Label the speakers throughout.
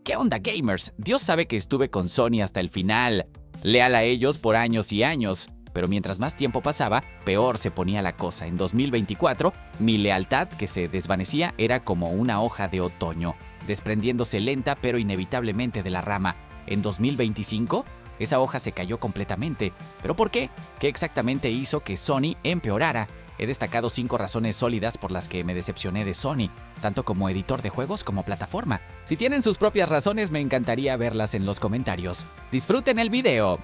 Speaker 1: ¿Qué onda, gamers? Dios sabe que estuve con Sony hasta el final, leal a ellos por años y años, pero mientras más tiempo pasaba, peor se ponía la cosa. En 2024, mi lealtad, que se desvanecía, era como una hoja de otoño, desprendiéndose lenta pero inevitablemente de la rama. En 2025, esa hoja se cayó completamente. ¿Pero por qué? ¿Qué exactamente hizo que Sony empeorara? He destacado 5 razones sólidas por las que me decepcioné de Sony, tanto como editor de juegos como plataforma. Si tienen sus propias razones, me encantaría verlas en los comentarios. ¡Disfruten el video!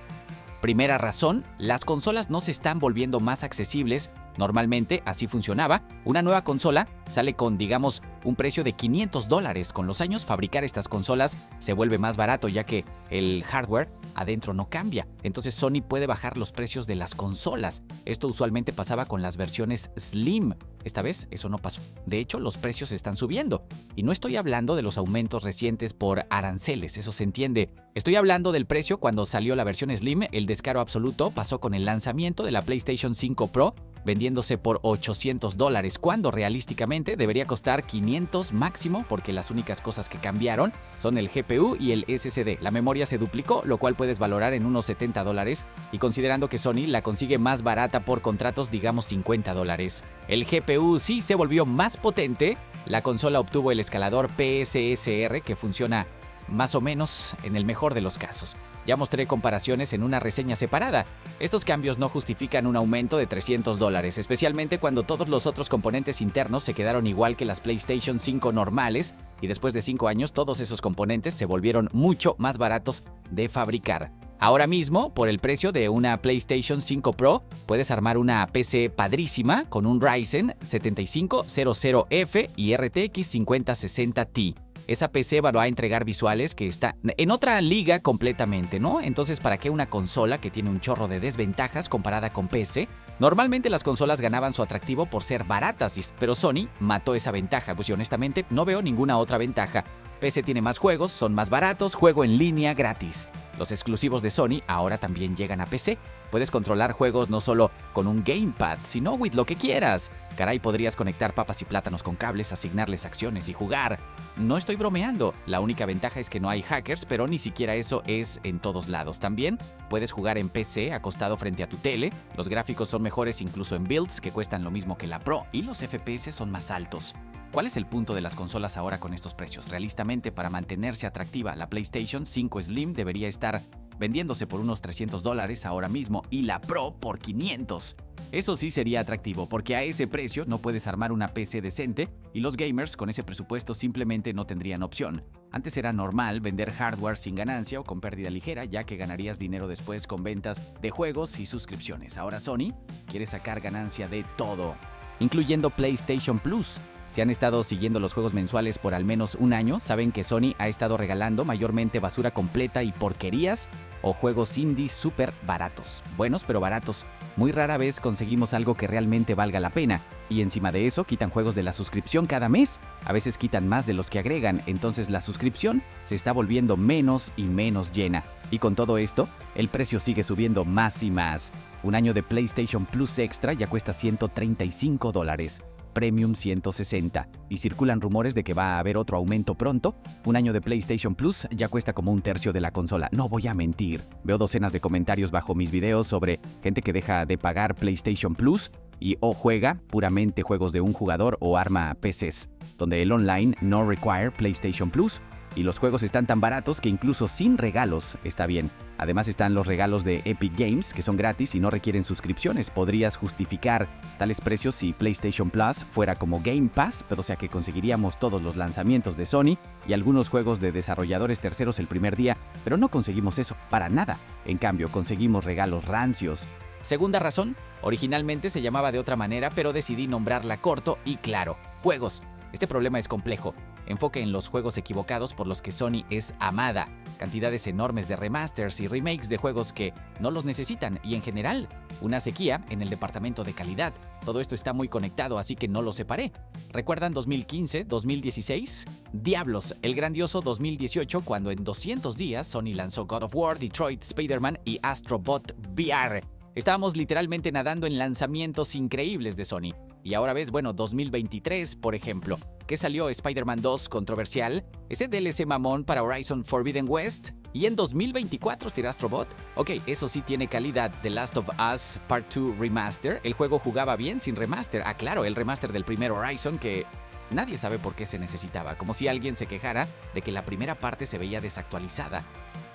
Speaker 1: Primera razón, las consolas no se están volviendo más accesibles. Normalmente así funcionaba. Una nueva consola sale con, digamos, un precio de $500. Con los años, fabricar estas consolas se vuelve más barato ya que el hardware adentro no cambia. Entonces Sony puede bajar los precios de las consolas. Esto usualmente pasaba con las versiones Slim. Esta vez eso no pasó. De hecho, los precios están subiendo. Y no estoy hablando de los aumentos recientes por aranceles, eso se entiende. Estoy hablando del precio cuando salió la versión Slim. El descaro absoluto pasó con el lanzamiento de la PlayStation 5 Pro, vendiéndose por $800, cuando realísticamente debería costar $500 máximo, porque las únicas cosas que cambiaron son el GPU y el SSD. La memoria se duplicó, lo cual puedes valorar en unos $70, y considerando que Sony la consigue más barata por contratos, digamos $50. El GPU sí se volvió más potente. La consola obtuvo el escalador PSSR, que funciona más o menos en el mejor de los casos. Ya mostré comparaciones en una reseña separada. Estos cambios no justifican un aumento de $300, especialmente cuando todos los otros componentes internos se quedaron igual que las PlayStation 5 normales, y después de 5 años todos esos componentes se volvieron mucho más baratos de fabricar. Ahora mismo, por el precio de una PlayStation 5 Pro, puedes armar una PC padrísima con un Ryzen 7500F y RTX 5060 Ti. Esa PC va a entregar visuales que está en otra liga completamente, ¿no? Entonces, ¿para qué una consola que tiene un chorro de desventajas comparada con PC? Normalmente las consolas ganaban su atractivo por ser baratas, pero Sony mató esa ventaja, pues yo honestamente no veo ninguna otra ventaja. PC tiene más juegos, son más baratos, juego en línea gratis. Los exclusivos de Sony ahora también llegan a PC. Puedes controlar juegos no solo con un gamepad, sino with lo que quieras. Caray, podrías conectar papas y plátanos con cables, asignarles acciones y jugar. No estoy bromeando. La única ventaja es que no hay hackers, pero ni siquiera eso es en todos lados. También puedes jugar en PC acostado frente a tu tele. Los gráficos son mejores incluso en builds que cuestan lo mismo que la Pro, y los FPS son más altos. ¿Cuál es el punto de las consolas ahora con estos precios? Realistamente, para mantenerse atractiva, la PlayStation 5 Slim debería estar vendiéndose por unos $300 ahora mismo, y la Pro por $500. Eso sí sería atractivo, porque a ese precio no puedes armar una PC decente, y los gamers con ese presupuesto simplemente no tendrían opción. Antes era normal vender hardware sin ganancia o con pérdida ligera, ya que ganarías dinero después con ventas de juegos y suscripciones. Ahora Sony quiere sacar ganancia de todo, incluyendo PlayStation Plus. Si han estado siguiendo los juegos mensuales por al menos un año, saben que Sony ha estado regalando mayormente basura completa y porquerías, o juegos indie súper baratos. Buenos pero baratos. Muy rara vez conseguimos algo que realmente valga la pena. Y encima de eso, quitan juegos de la suscripción cada mes. A veces quitan más de los que agregan, entonces la suscripción se está volviendo menos y menos llena. Y con todo esto, el precio sigue subiendo más y más. Un año de PlayStation Plus Extra ya cuesta $135. Premium 160, y circulan rumores de que va a haber otro aumento pronto. Un año de PlayStation Plus ya cuesta como un tercio de la consola. No voy a mentir. Veo docenas de comentarios bajo mis videos sobre gente que deja de pagar PlayStation Plus y o juega puramente juegos de un jugador o arma PCs, donde el online no require PlayStation Plus. Y los juegos están tan baratos que incluso sin regalos está bien. Además están los regalos de Epic Games, que son gratis y no requieren suscripciones. Podrías justificar tales precios si PlayStation Plus fuera como Game Pass, pero o sea que conseguiríamos todos los lanzamientos de Sony y algunos juegos de desarrolladores terceros el primer día, pero no conseguimos eso para nada. En cambio, conseguimos regalos rancios. Segunda razón, originalmente se llamaba de otra manera, pero decidí nombrarla corto y claro: juegos. Este problema es complejo. Enfoque en los juegos equivocados por los que Sony es amada. Cantidades enormes de remasters y remakes de juegos que no los necesitan, y en general, una sequía en el departamento de calidad. Todo esto está muy conectado, así que no lo separé. ¿Recuerdan 2015, 2016? Diablos, el grandioso 2018, cuando en 200 días Sony lanzó God of War, Detroit, Spider-Man y Astro Bot VR. Estábamos literalmente nadando en lanzamientos increíbles de Sony. Y ahora ves, bueno, 2023, por ejemplo, que salió Spider-Man 2 controversial, ese DLC mamón para Horizon Forbidden West, y en 2024 ¿tiras Astrobot? Ok, eso sí tiene calidad. The Last of Us Part 2 Remaster, el juego jugaba bien sin remaster. Ah, claro, el remaster del primer Horizon que nadie sabe por qué se necesitaba, como si alguien se quejara de que la primera parte se veía desactualizada.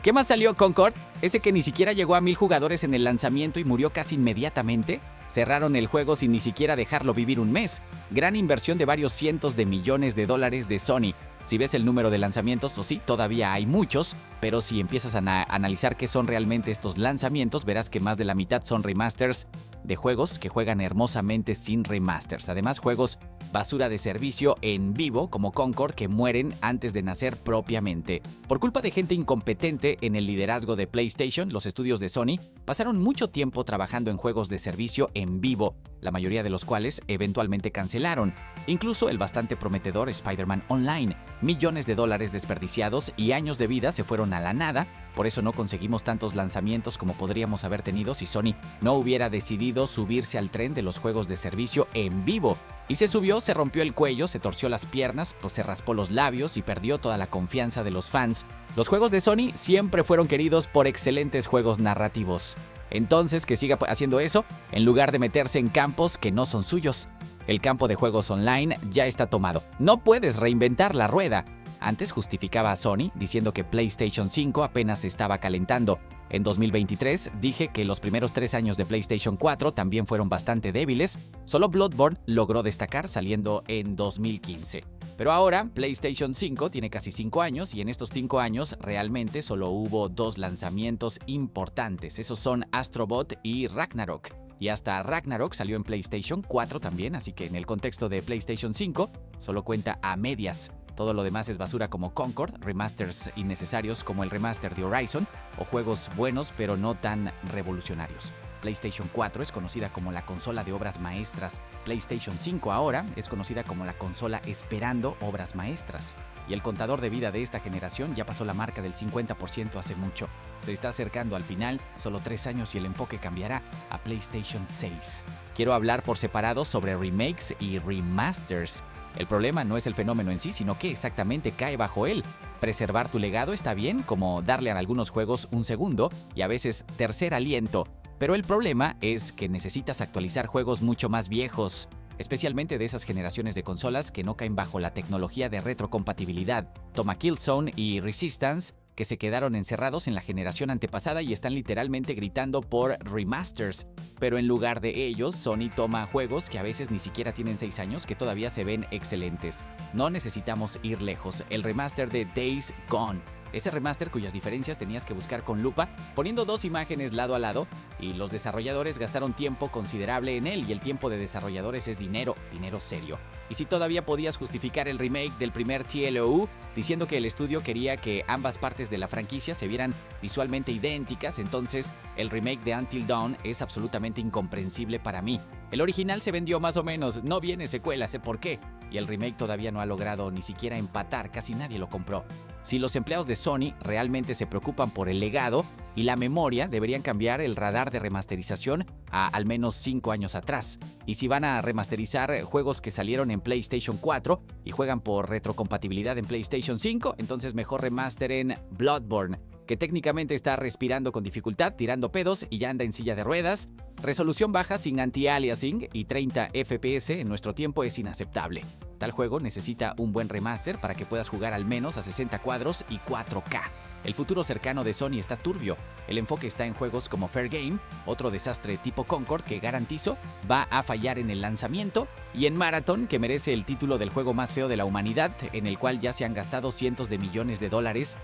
Speaker 1: ¿Qué más salió, Concord? Ese que ni siquiera llegó a 1000 jugadores en el lanzamiento y murió casi inmediatamente. Cerraron el juego sin ni siquiera dejarlo vivir un mes. Gran inversión de varios cientos de millones de dólares de Sony. Si ves el número de lanzamientos, pues sí, todavía hay muchos, pero si empiezas a analizar qué son realmente estos lanzamientos, verás que más de la mitad son remasters de juegos que juegan hermosamente sin remasters. Además, juegos basura de servicio en vivo, como Concord, que mueren antes de nacer propiamente. Por culpa de gente incompetente en el liderazgo de PlayStation, los estudios de Sony pasaron mucho tiempo trabajando en juegos de servicio en vivo, la mayoría de los cuales eventualmente cancelaron. Incluso el bastante prometedor Spider-Man Online. Millones de dólares desperdiciados y años de vida se fueron a la nada. Por eso no conseguimos tantos lanzamientos como podríamos haber tenido si Sony no hubiera decidido subirse al tren de los juegos de servicio en vivo. Y se subió, se rompió el cuello, se torció las piernas, pues se raspó los labios y perdió toda la confianza de los fans. Los juegos de Sony siempre fueron queridos por excelentes juegos narrativos. Entonces, que siga haciendo eso en lugar de meterse en campos que no son suyos. El campo de juegos online ya está tomado. No puedes reinventar la rueda. Antes justificaba a Sony diciendo que PlayStation 5 apenas se estaba calentando. En 2023 dije que los primeros 3 años de PlayStation 4 también fueron bastante débiles. Solo Bloodborne logró destacar saliendo en 2015. Pero ahora PlayStation 5 tiene casi 5 años y en estos 5 años realmente solo hubo 2 lanzamientos importantes. Esos son Astrobot y Ragnarok. Y hasta Ragnarok salió en PlayStation 4 también, así que en el contexto de PlayStation 5 solo cuenta a medias. Todo lo demás es basura como Concord, remasters innecesarios como el remaster de Horizon o juegos buenos pero no tan revolucionarios. PlayStation 4 es conocida como la consola de obras maestras. PlayStation 5 ahora es conocida como la consola esperando obras maestras. Y el contador de vida de esta generación ya pasó la marca del 50% hace mucho. Se está acercando al final, solo 3 años y el enfoque cambiará a PlayStation 6. Quiero hablar por separado sobre remakes y remasters. El problema no es el fenómeno en sí, sino qué exactamente cae bajo él. Preservar tu legado está bien, como darle a algunos juegos un segundo y a veces tercer aliento. Pero el problema es que necesitas actualizar juegos mucho más viejos, especialmente de esas generaciones de consolas que no caen bajo la tecnología de retrocompatibilidad. Toma Killzone y Resistance, que se quedaron encerrados en la generación antepasada y están literalmente gritando por remasters. Pero en lugar de ellos, Sony toma juegos que a veces ni siquiera tienen 6 años que todavía se ven excelentes. No necesitamos ir lejos. El remaster de Days Gone. Ese remaster cuyas diferencias tenías que buscar con lupa, poniendo 2 imágenes lado a lado, y los desarrolladores gastaron tiempo considerable en él, y el tiempo de desarrolladores es dinero serio. Y si todavía podías justificar el remake del primer TLOU, diciendo que el estudio quería que ambas partes de la franquicia se vieran visualmente idénticas, entonces el remake de Until Dawn es absolutamente incomprensible para mí. El original se vendió más o menos, no viene secuela, sé por qué. Y el remake todavía no ha logrado ni siquiera empatar, casi nadie lo compró. Si los empleados de Sony realmente se preocupan por el legado y la memoria, deberían cambiar el radar de remasterización a al menos 5 años atrás. Y si van a remasterizar juegos que salieron en PlayStation 4 y juegan por retrocompatibilidad en PlayStation 5, entonces mejor remasteren Bloodborne, que técnicamente está respirando con dificultad, tirando pedos y ya anda en silla de ruedas. Resolución baja sin anti-aliasing y 30 FPS en nuestro tiempo es inaceptable. Tal juego necesita un buen remaster para que puedas jugar al menos a 60 cuadros y 4K. El futuro cercano de Sony está turbio. El enfoque está en juegos como Fair Game, otro desastre tipo Concord que garantizo va a fallar en el lanzamiento, y en Marathon, que merece el título del juego más feo de la humanidad, en el cual ya se han gastado cientos de millones de dólares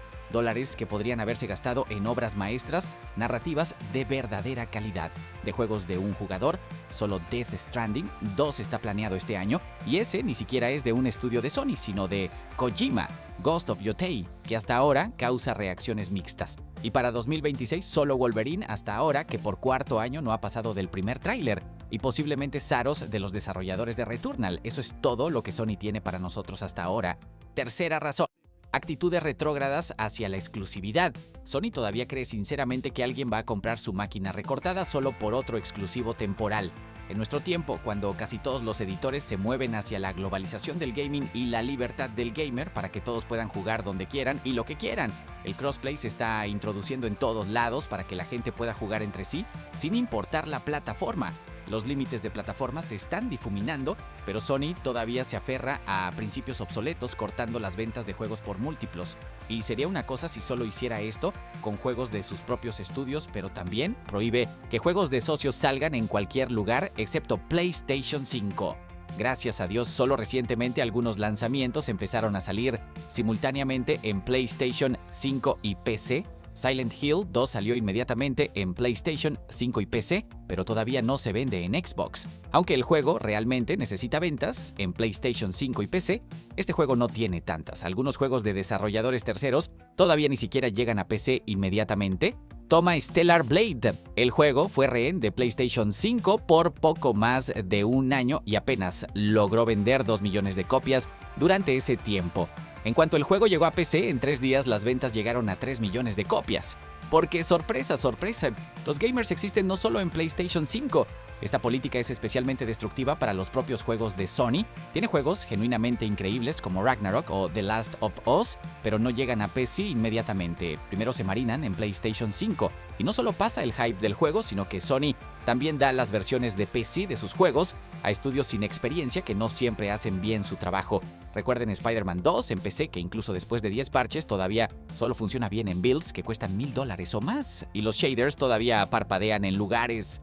Speaker 1: que podrían haberse gastado en obras maestras narrativas de verdadera calidad. De juegos de un jugador, solo Death Stranding 2 está planeado este año, y ese ni siquiera es de un estudio de Sony, sino de Kojima, Ghost of Yotei, que hasta ahora causa reacciones mixtas. Y para 2026 solo Wolverine hasta ahora, que por 4º año no ha pasado del primer tráiler, y posiblemente Saros de los desarrolladores de Returnal. Eso es todo lo que Sony tiene para nosotros hasta ahora. Tercera razón. Actitudes retrógradas hacia la exclusividad. Sony todavía cree sinceramente que alguien va a comprar su máquina recortada solo por otro exclusivo temporal. En nuestro tiempo, cuando casi todos los editores se mueven hacia la globalización del gaming y la libertad del gamer para que todos puedan jugar donde quieran y lo que quieran, el crossplay se está introduciendo en todos lados para que la gente pueda jugar entre sí sin importar la plataforma. Los límites de plataformas se están difuminando, pero Sony todavía se aferra a principios obsoletos cortando las ventas de juegos por múltiplos. Y sería una cosa si solo hiciera esto con juegos de sus propios estudios, pero también prohíbe que juegos de socios salgan en cualquier lugar excepto PlayStation 5. Gracias a Dios, solo recientemente algunos lanzamientos empezaron a salir simultáneamente en PlayStation 5 y PC. Silent Hill 2 salió inmediatamente en PlayStation 5 y PC, pero todavía no se vende en Xbox. Aunque el juego realmente necesita ventas en PlayStation 5 y PC, este juego no tiene tantas. Algunos juegos de desarrolladores terceros todavía ni siquiera llegan a PC inmediatamente. Toma Stellar Blade. El juego fue rehén de PlayStation 5 por poco más de un año y apenas logró vender 2 millones de copias durante ese tiempo. En cuanto el juego llegó a PC, en 3 días las ventas llegaron a 3 millones de copias. Porque sorpresa, sorpresa, los gamers existen no solo en PlayStation 5. Esta política es especialmente destructiva para los propios juegos de Sony. Tiene juegos genuinamente increíbles como Ragnarok o The Last of Us, pero no llegan a PC inmediatamente. Primero se marinan en PlayStation 5. Y no solo pasa el hype del juego, sino que Sony también da las versiones de PC de sus juegos a estudios sin experiencia que no siempre hacen bien su trabajo. Recuerden Spider-Man 2 en PC, que incluso después de 10 parches todavía solo funciona bien en builds que cuestan $1,000 o más. Y los shaders todavía parpadean en lugares.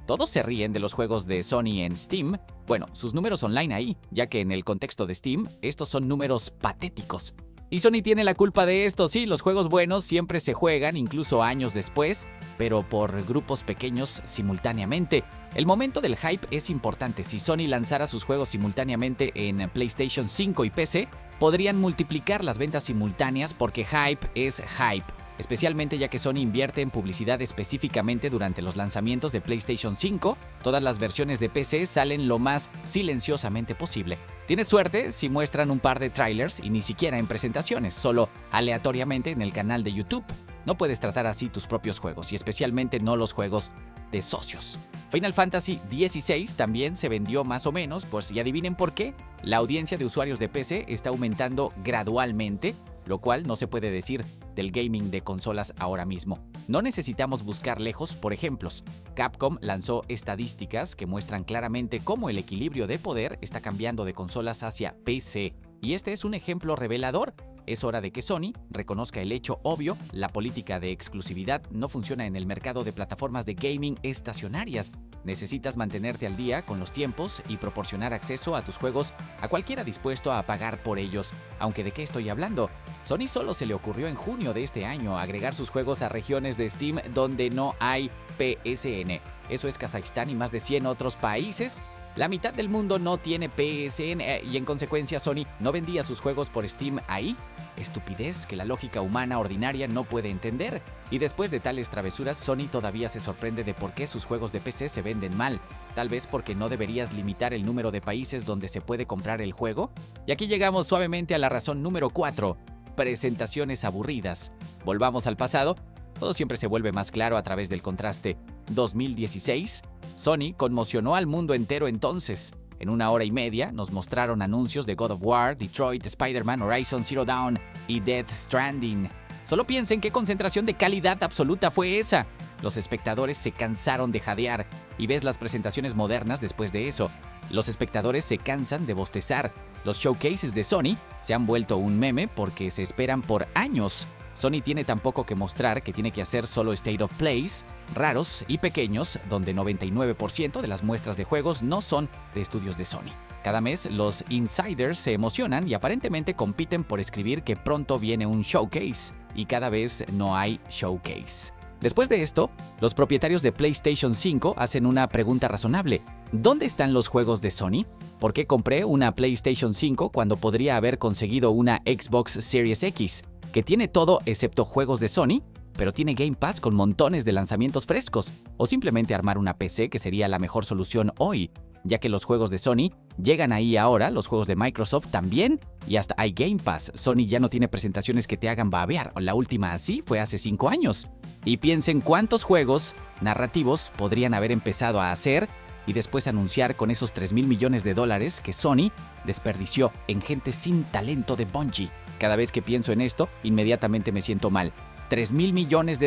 Speaker 1: Todos se ríen de los juegos de Sony en Steam. Bueno, sus números online ahí, ya que en el contexto de Steam, estos son números patéticos. Y Sony tiene la culpa de esto, sí, los juegos buenos siempre se juegan, incluso años después, pero por grupos pequeños simultáneamente. El momento del hype es importante. Si Sony lanzara sus juegos simultáneamente en PlayStation 5 y PC, podrían multiplicar las ventas simultáneas porque hype es hype. Especialmente ya que Sony invierte en publicidad específicamente durante los lanzamientos de PlayStation 5, todas las versiones de PC salen lo más silenciosamente posible. Tienes suerte si muestran un par de trailers y ni siquiera en presentaciones, solo aleatoriamente en el canal de YouTube. No puedes tratar así tus propios juegos y especialmente no los juegos de socios. Final Fantasy XVI también se vendió más o menos, pues y adivinen por qué. La audiencia de usuarios de PC está aumentando gradualmente, lo cual no se puede decir del gaming de consolas ahora mismo. No necesitamos buscar lejos por ejemplos. Capcom lanzó estadísticas que muestran claramente cómo el equilibrio de poder está cambiando de consolas hacia PC. Y este es un ejemplo revelador. Es hora de que Sony reconozca el hecho obvio: la política de exclusividad no funciona en el mercado de plataformas de gaming estacionarias. Necesitas mantenerte al día con los tiempos y proporcionar acceso a tus juegos a cualquiera dispuesto a pagar por ellos. Aunque ¿de qué estoy hablando? Sony solo se le ocurrió en junio de este año agregar sus juegos a regiones de Steam donde no hay PSN. Eso es Kazajistán y más de 100 otros países. La mitad del mundo no tiene PSN y en consecuencia Sony no vendía sus juegos por Steam ahí. Estupidez que la lógica humana ordinaria no puede entender. Y después de tales travesuras, Sony todavía se sorprende de por qué sus juegos de PC se venden mal. Tal vez porque no deberías limitar el número de países donde se puede comprar el juego. Y aquí llegamos suavemente a la razón número 4. Presentaciones aburridas. Volvamos al pasado. Todo siempre se vuelve más claro a través del contraste. 2016. Sony conmocionó al mundo entero entonces. En 1 hora y media nos mostraron anuncios de God of War, Detroit, Spider-Man, Horizon Zero Dawn y Death Stranding. Solo piensen qué concentración de calidad absoluta fue esa. Los espectadores se cansaron de jadear y ves las presentaciones modernas después de eso. Los espectadores se cansan de bostezar. Los showcases de Sony se han vuelto un meme porque se esperan por años. Sony tiene tan poco que mostrar que tiene que hacer solo State of Plays, raros y pequeños, donde 99% de las muestras de juegos no son de estudios de Sony. Cada mes los insiders se emocionan y aparentemente compiten por escribir que pronto viene un showcase, y cada vez no hay showcase. Después de esto, los propietarios de PlayStation 5 hacen una pregunta razonable. ¿Dónde están los juegos de Sony? ¿Por qué compré una PlayStation 5 cuando podría haber conseguido una Xbox Series X? Que tiene todo excepto juegos de Sony, pero tiene Game Pass con montones de lanzamientos frescos, o simplemente armar una PC, que sería la mejor solución hoy, ya que los juegos de Sony llegan ahí ahora, los juegos de Microsoft también, y hasta hay Game Pass. Sony ya no tiene presentaciones que te hagan babear, la última así fue hace 5 años. Y piensen cuántos juegos narrativos podrían haber empezado a hacer y después anunciar con esos $3,000 millones que Sony desperdició en gente sin talento de Bungie. Cada vez que pienso en esto, inmediatamente me siento mal. $3,000 millones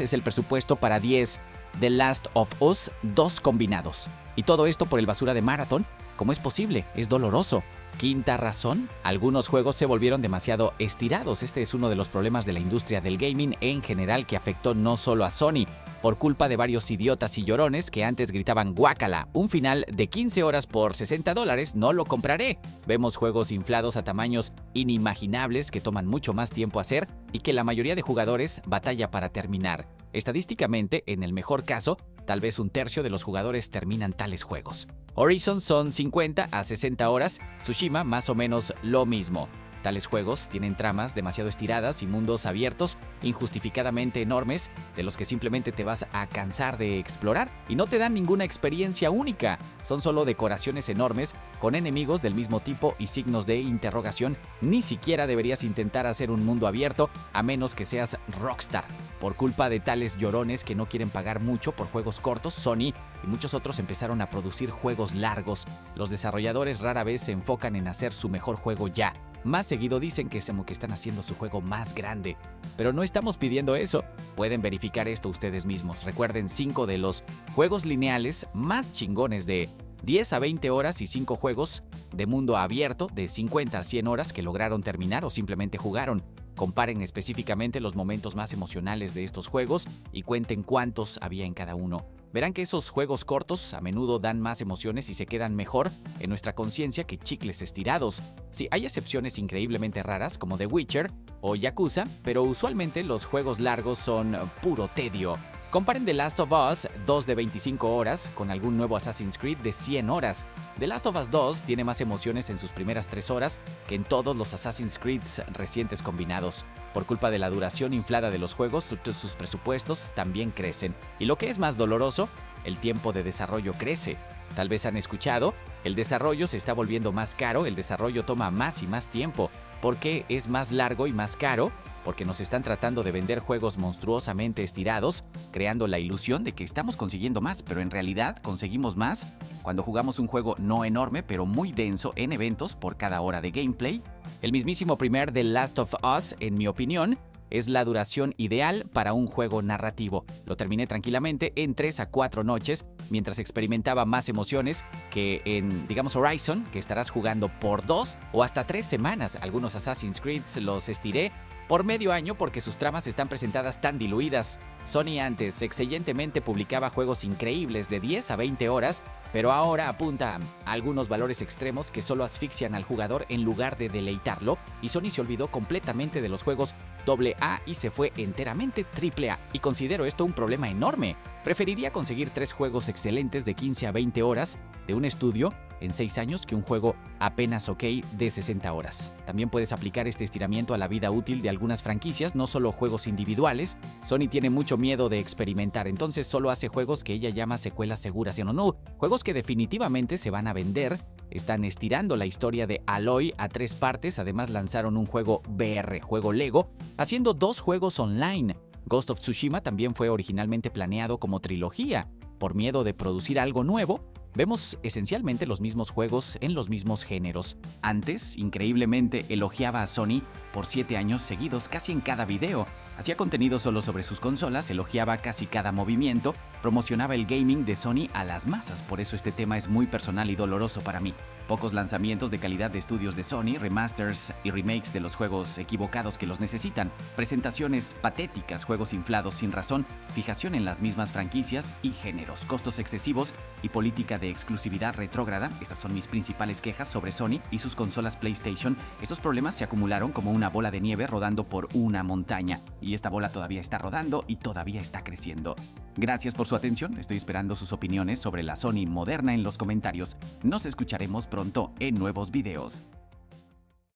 Speaker 1: es el presupuesto para 10 The Last of Us 2 combinados. Y todo esto por el basura de Marathon. ¿Cómo es posible? Es doloroso. Quinta razón, algunos juegos se volvieron demasiado estirados. Este es uno de los problemas de la industria del gaming en general que afectó no solo a Sony, por culpa de varios idiotas y llorones que antes gritaban guácala, un final de 15 horas por $60, no lo compraré. Vemos juegos inflados a tamaños inimaginables que toman mucho más tiempo hacer y que la mayoría de jugadores batalla para terminar. Estadísticamente, en el mejor caso, tal vez un tercio de los jugadores terminan tales juegos. Horizon son 50 a 60 horas, Tsushima más o menos lo mismo. Tales juegos tienen tramas demasiado estiradas y mundos abiertos injustificadamente enormes de los que simplemente te vas a cansar de explorar y no te dan ninguna experiencia única. Son solo decoraciones enormes con enemigos del mismo tipo y signos de interrogación. Ni siquiera deberías intentar hacer un mundo abierto a menos que seas Rockstar. Por culpa de tales llorones que no quieren pagar mucho por juegos cortos, Sony y muchos otros empezaron a producir juegos largos. Los desarrolladores rara vez se enfocan en hacer su mejor juego ya. Más seguido dicen que están haciendo su juego más grande. Pero no estamos pidiendo eso. Pueden verificar esto ustedes mismos. Recuerden 5 de los juegos lineales más chingones de 10 a 20 horas y 5 juegos de mundo abierto de 50 a 100 horas que lograron terminar o simplemente jugaron. Comparen específicamente los momentos más emocionales de estos juegos y cuenten cuántos había en cada uno. Verán que esos juegos cortos a menudo dan más emociones y se quedan mejor en nuestra conciencia que chicles estirados. Sí, hay excepciones increíblemente raras como The Witcher o Yakuza, pero usualmente los juegos largos son puro tedio. Comparen The Last of Us 2 de 25 horas con algún nuevo Assassin's Creed de 100 horas. The Last of Us 2 tiene más emociones en sus primeras 3 horas que en todos los Assassin's Creed recientes combinados. Por culpa de la duración inflada de los juegos, sus presupuestos también crecen. Y lo que es más doloroso, el tiempo de desarrollo crece. Tal vez han escuchado, el desarrollo se está volviendo más caro, el desarrollo toma más y más tiempo. ¿Por qué es más largo y más caro? Porque nos están tratando de vender juegos monstruosamente estirados, creando la ilusión de que estamos consiguiendo más, pero en realidad conseguimos más cuando jugamos un juego no enorme, pero muy denso en eventos por cada hora de gameplay. El mismísimo primer The Last of Us, en mi opinión, es la duración ideal para un juego narrativo. Lo terminé tranquilamente en 3 a 4 noches, mientras experimentaba más emociones que en, Horizon, que estarás jugando por 2 o hasta 3 semanas. Algunos Assassin's Creed los estiré por medio año porque sus tramas están presentadas tan diluidas. Sony antes excelentemente publicaba juegos increíbles de 10 a 20 horas, pero ahora apunta a algunos valores extremos que solo asfixian al jugador en lugar de deleitarlo, y Sony se olvidó completamente de los juegos AA y se fue enteramente AAA, y considero esto un problema enorme. Preferiría conseguir 3 juegos excelentes de 15 a 20 horas de un estudio en 6 años que un juego apenas ok de 60 horas. También puedes aplicar este estiramiento a la vida útil de algunas franquicias, no solo juegos individuales. Sony tiene mucho miedo de experimentar, entonces solo hace juegos que ella llama secuelas seguras, ¿sí o no? Juegos que definitivamente se van a vender. Están estirando la historia de Aloy a 3 partes, además lanzaron un juego VR, juego Lego, haciendo 2 juegos online. Ghost of Tsushima también fue originalmente planeado como trilogía. Por miedo de producir algo nuevo, vemos esencialmente los mismos juegos en los mismos géneros. Antes, increíblemente, elogiaba a Sony por 7 años seguidos casi en cada video. Hacía contenido solo sobre sus consolas, elogiaba casi cada movimiento, promocionaba el gaming de Sony a las masas. Por eso este tema es muy personal y doloroso para mí. Pocos lanzamientos de calidad de estudios de Sony, remasters y remakes de los juegos equivocados que los necesitan, presentaciones patéticas, juegos inflados sin razón, fijación en las mismas franquicias y géneros, costos excesivos y política de exclusividad retrógrada. Estas son mis principales quejas sobre Sony y sus consolas PlayStation. Estos problemas se acumularon como una bola de nieve rodando por una montaña, y esta bola todavía está rodando y todavía está creciendo. Gracias por su atención, estoy esperando sus opiniones sobre la Sony moderna en los comentarios. Nos escucharemos pronto en nuevos videos.